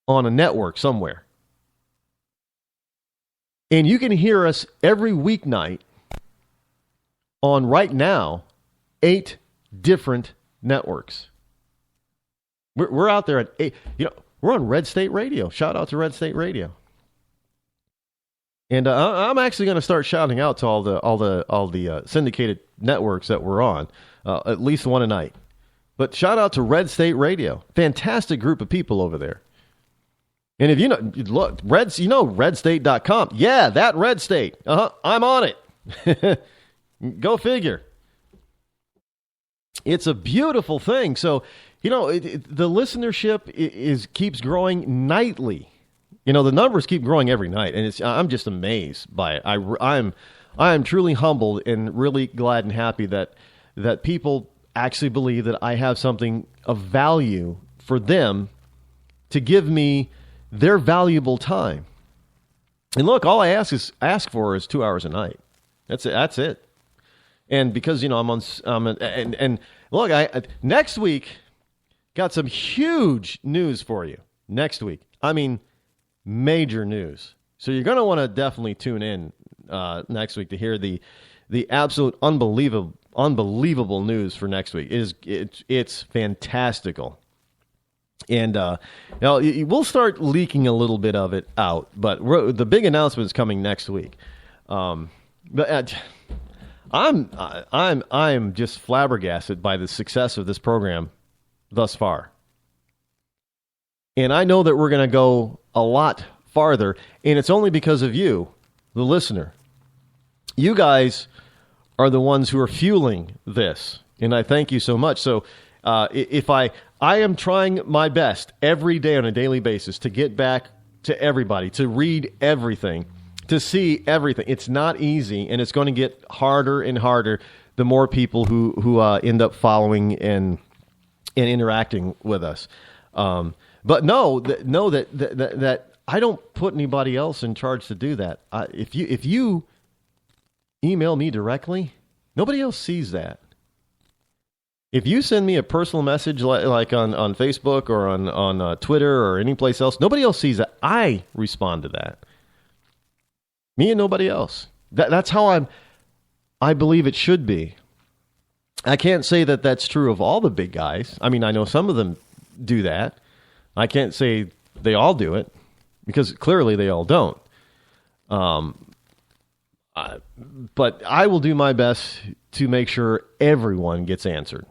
on a network somewhere. And you can hear us every weeknight on, right now, 8 different networks. We're out there at 8. We're on Red State Radio. Shout out to Red State Radio. And I'm actually going to start shouting out to all the syndicated networks that we're on, at least one a night. But shout out to Red State Radio. Fantastic group of people over there. And if look, redstate.com. Yeah, that Red State. I'm on it. Go figure. It's a beautiful thing. So, the listenership keeps growing nightly. The numbers keep growing every night, and I'm just amazed by it. I am truly humbled and really glad and happy that people actually believe that I have something of value for them to give me their valuable time. And look, all I ask for is 2 hours a night. That's it. And because I'm on, and look, next week got some huge news for you. Next week, I mean, major news. So you're going to want to definitely tune in next week to hear the absolute unbelievable news for next week. It's fantastical. And we'll start leaking a little bit of it out, but the big announcement is coming next week. But I'm just flabbergasted by the success of this program thus far. And I know that we're going to go a lot farther, and it's only because of you, the listener. You guys are the ones who are fueling this, and I thank you so much. So if I am trying my best every day on a daily basis to get back to everybody, to read everything, to see everything. It's not easy, and it's going to get harder and harder the more people who end up following and interacting with us. But know that I don't put anybody else in charge to do that. If you email me directly, nobody else sees that. If you send me a personal message like on Facebook or on Twitter or any place else, nobody else sees that. I respond to that. Me and nobody else. That's how I believe it should be. I can't say that that's true of all the big guys. I mean, I know some of them do that. I can't say they all do it because clearly they all don't. But I will do my best to make sure everyone gets answered.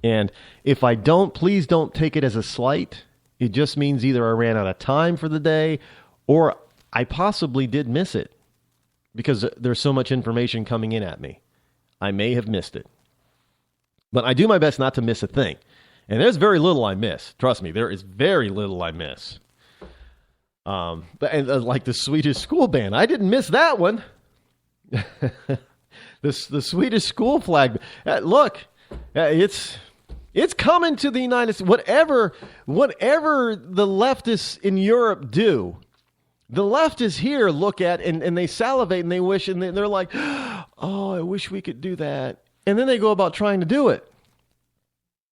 And if I don't, please don't take it as a slight. It just means either I ran out of time for the day or I possibly did miss it because there's so much information coming in at me. I may have missed it. But I do my best not to miss a thing. And there's very little I miss. Trust me, there is very little I miss. Like the Swedish school band. I didn't miss that one. The Swedish school flag. Look, it's coming to the United States. Whatever the leftists in Europe do, the leftists here look at and they salivate and they wish and they're like, oh, I wish we could do that. And then they go about trying to do it.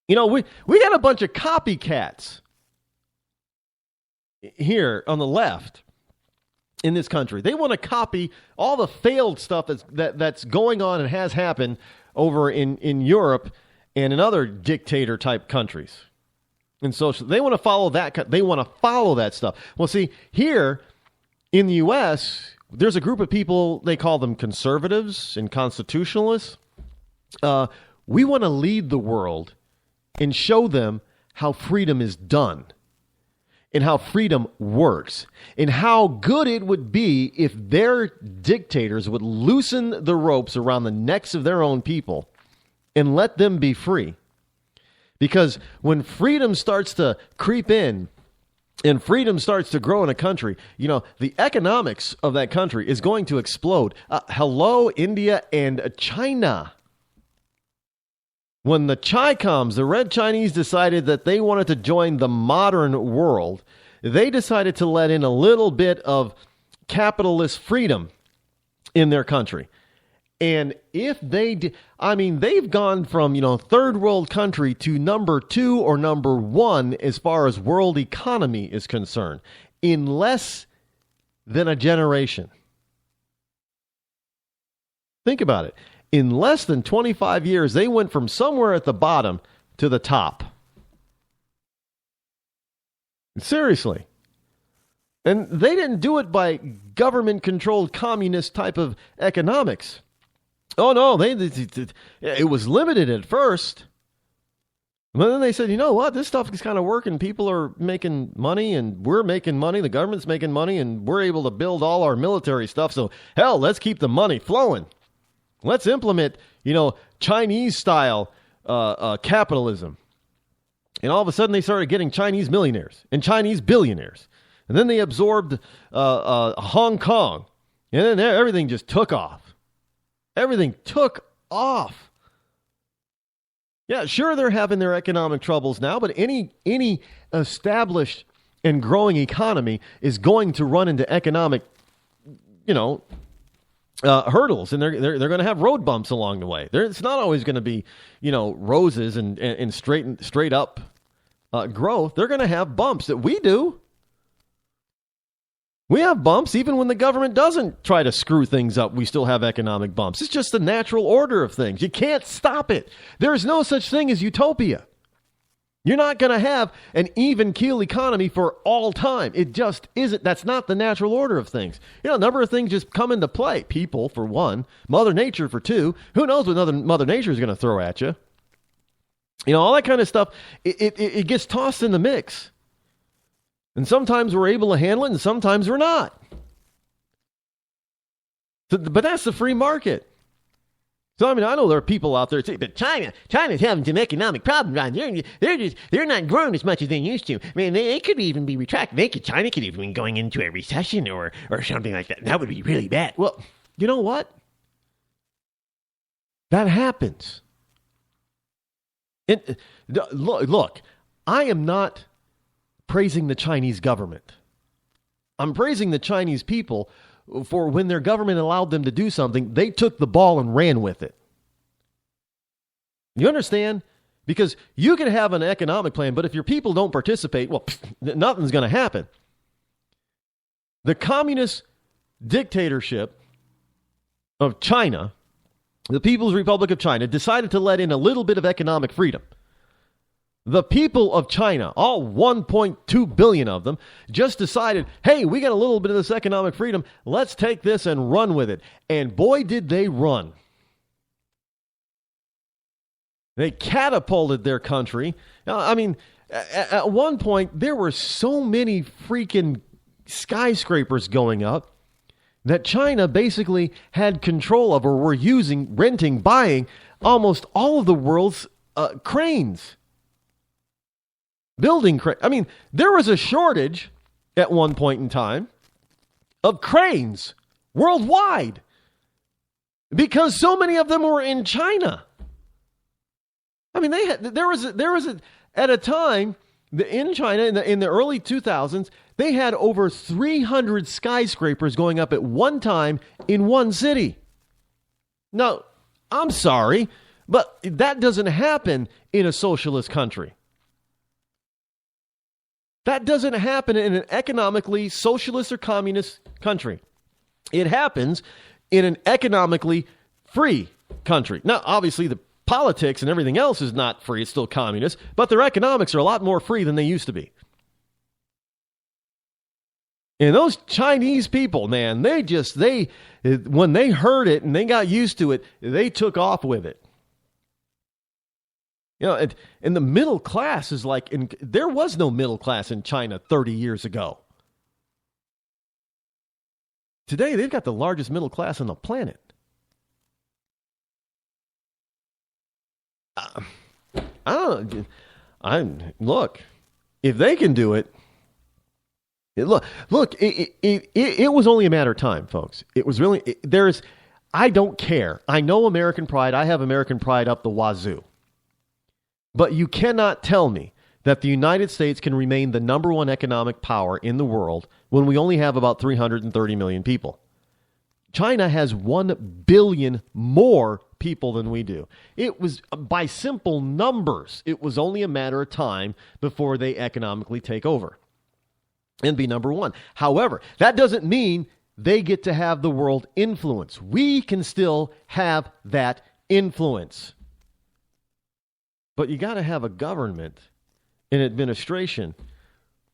We got a bunch of copycats here on the left in this country. They want to copy all the failed stuff that's going on and has happened over in Europe and in other dictator type countries. And so they want to follow that. They want to follow that stuff. Well, see, here in the U.S., there's a group of people, they call them conservatives and constitutionalists. We want to lead the world and show them how freedom is done and how freedom works and how good it would be if their dictators would loosen the ropes around the necks of their own people and let them be free. Because when freedom starts to creep in and freedom starts to grow in a country, the economics of that country is going to explode. Hello, India and China. When the Chi-Coms, the Red Chinese, decided that they wanted to join the modern world, they decided to let in a little bit of capitalist freedom in their country. And if they, they've gone from, third world country to number 2 or number 1 as far as world economy is concerned in less than a generation. Think about it. In less than 25 years, they went from somewhere at the bottom to the top. Seriously. And they didn't do it by government-controlled communist type of economics. Oh, no, it was limited at first. But then they said, you know what, this stuff is kind of working. People are making money, and we're making money. The government's making money, and we're able to build all our military stuff. So, hell, let's keep the money flowing. Let's implement, Chinese-style capitalism. And all of a sudden, they started getting Chinese millionaires and Chinese billionaires. And then they absorbed Hong Kong. And then everything just took off. Everything took off. Yeah, sure, they're having their economic troubles now, but any established and growing economy is going to run into economic, hurdles, and they're going to have road bumps along the way. It's not always going to be, roses and straight up growth. They're going to have bumps that we do. We have bumps even when the government doesn't try to screw things up. We still have economic bumps. It's just the natural order of things. You can't stop it. There is no such thing as utopia. You're not going to have an even keel economy for all time. It just isn't. That's not the natural order of things. A number of things just come into play. People, for one. Mother Nature, for two. Who knows what Mother Nature is going to throw at you? All that kind of stuff, it gets tossed in the mix. And sometimes we're able to handle it, and sometimes we're not. But that's the free market. So, I know there are people out there saying, but China's having some economic problems, Ron. They're not growing as much as they used to. They could even be retracted. China could even be going into a recession or something like that. That would be really bad. Well, you know what? That happens. Look, I am not praising the Chinese government. I'm praising the Chinese people for when their government allowed them to do something, they took the ball and ran with it. You understand? Because you can have an economic plan, but if your people don't participate, well, nothing's going to happen. The communist dictatorship of China, the People's Republic of China, decided to let in a little bit of economic freedom. The people of China, all 1.2 billion of them, just decided, hey, we got a little bit of this economic freedom. Let's take this and run with it. And boy, did they run. They catapulted their country. At one point, there were so many freaking skyscrapers going up that China basically had control of, or were renting, buying almost all of the world's cranes. Building cranes. There was a shortage at one point in time of cranes worldwide because so many of them were in China. There was at a time in China in the early 2000s, they had over 300 skyscrapers going up at one time in one city. Now, I'm sorry, but that doesn't happen in a socialist country. That doesn't happen in an economically socialist or communist country. It happens in an economically free country. Now, obviously, the politics and everything else is not free. It's still communist, but their economics are a lot more free than they used to be. And those Chinese people, man, when they heard it and they got used to it, they took off with it. And the middle class is there was no middle class in China 30 years ago. Today, they've got the largest middle class on the planet. Look, if they can do it, it was only a matter of time, folks. It was really, I don't care. I know American pride. I have American pride up the wazoo. But you cannot tell me that the United States can remain the number one economic power in the world when we only have about 330 million people. China has 1 billion more people than we do. It was, by simple numbers, it was only a matter of time before they economically take over and be number one. However, that doesn't mean they get to have the world influence. We can still have that influence. But you got to have a government, an administration,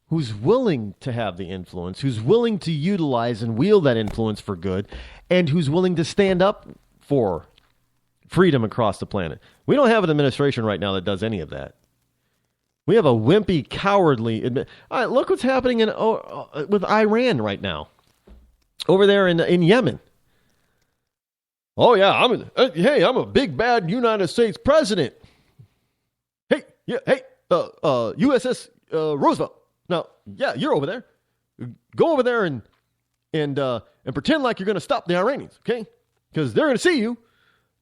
who's willing to have the influence, who's willing to utilize and wield that influence for good, and who's willing to stand up for freedom across the planet. We don't have an administration right now that does any of that. We have a wimpy, cowardly... All right, look what's happening with Iran right now. Over there in Yemen. Oh, yeah, I'm a big, bad United States president. USS Roosevelt. Now, yeah, you're over there. Go over there and pretend like you're going to stop the Iranians, okay? Because they're going to see you,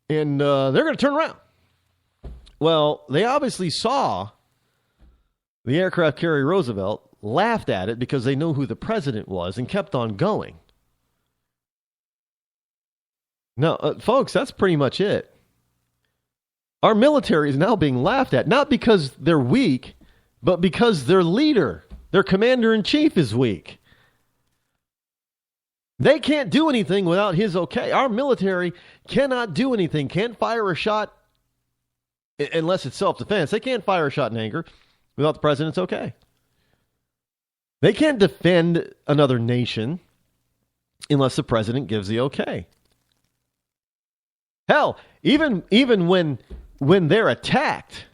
and they're going to turn around. Well, they obviously saw the aircraft carrier Roosevelt, laughed at it because they knew who the president was, and kept on going. Now, folks, that's pretty much it. Our military is now being laughed at, not because they're weak, but because their leader, their commander-in-chief, is weak. They can't do anything without his okay. Our military cannot do anything, can't fire a shot unless it's self-defense. They can't fire a shot in anger without the president's okay. They can't defend another nation unless the president gives the okay. Hell, even when they're attacked,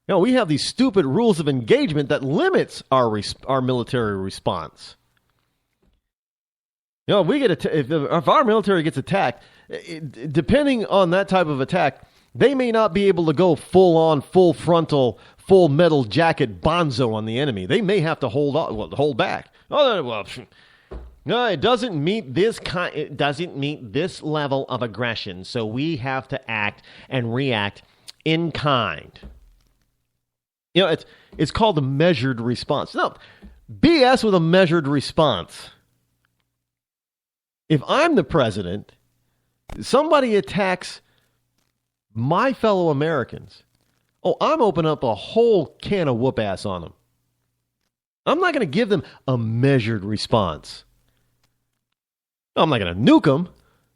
we have these stupid rules of engagement that limits our military response. If our military gets attacked, depending on that type of attack, they may not be able to go full-on, full frontal, full metal jacket bonzo on the enemy. They may have to hold back. No, it doesn't meet this it doesn't meet this level of aggression, so we have to act and react in kind. It's called a measured response. No, BS with a measured response. If I'm the president, somebody attacks my fellow Americans, I'm opening up a whole can of whoop ass on them. I'm not going to give them a measured response. I'm not going to nuke them,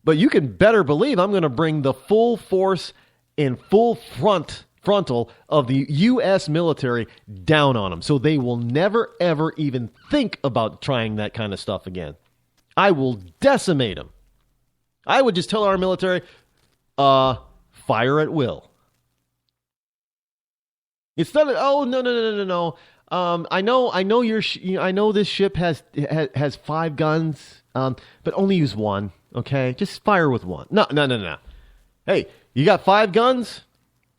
but you can better believe I'm going to bring the full force and full frontal of the U.S. military down on them, so they will never, ever even think about trying that kind of stuff again. I will decimate them. I would just tell our military, fire at will. Instead of, no. I know this ship has 5 guns, but only use 1. Okay, just fire with 1. No. Hey, you got 5 guns?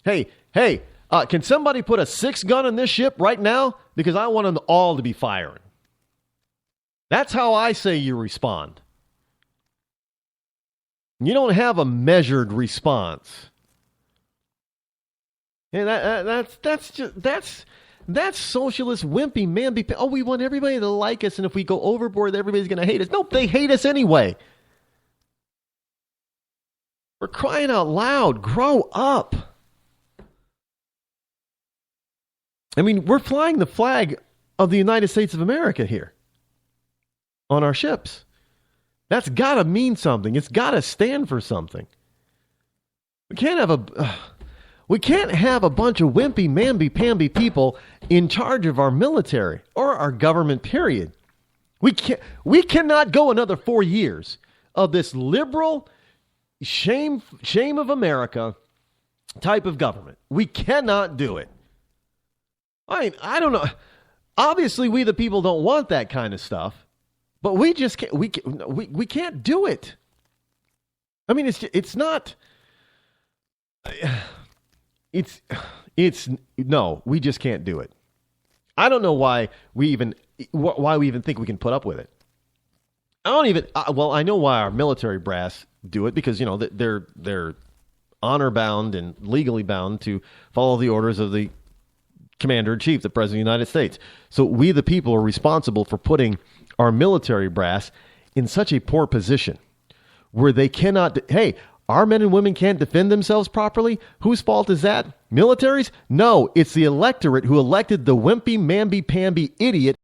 Hey, can somebody put a 6th gun in this ship right now? Because I want them all to be firing. That's how I say you respond. You don't have a measured response. And that's socialist wimpy man. We want everybody to like us, and if we go overboard, everybody's going to hate us. Nope, they hate us anyway. We're crying out loud. Grow up. I mean, we're flying the flag of the United States of America here on our ships. That's got to mean something. It's got to stand for something. We can't have a bunch of wimpy, mamby-pamby people in charge of our military or our government, period. We cannot go another 4 years of this liberal shame of America type of government. We cannot do it. I don't know. Obviously, we the people don't want that kind of stuff. But we just can't. We can't do it. I mean, it's not. No. We just can't do it. I don't know why we even think we can put up with it. I know why our military brass do it, because they're honor bound and legally bound to follow the orders of the Commander-in-Chief, the President of the United States. So we the people are responsible for putting our military brass in such a poor position. where they cannot, hey, our men and women can't defend themselves properly. Whose fault is that? Militaries? No, it's the electorate who elected the wimpy, mamby-pamby idiot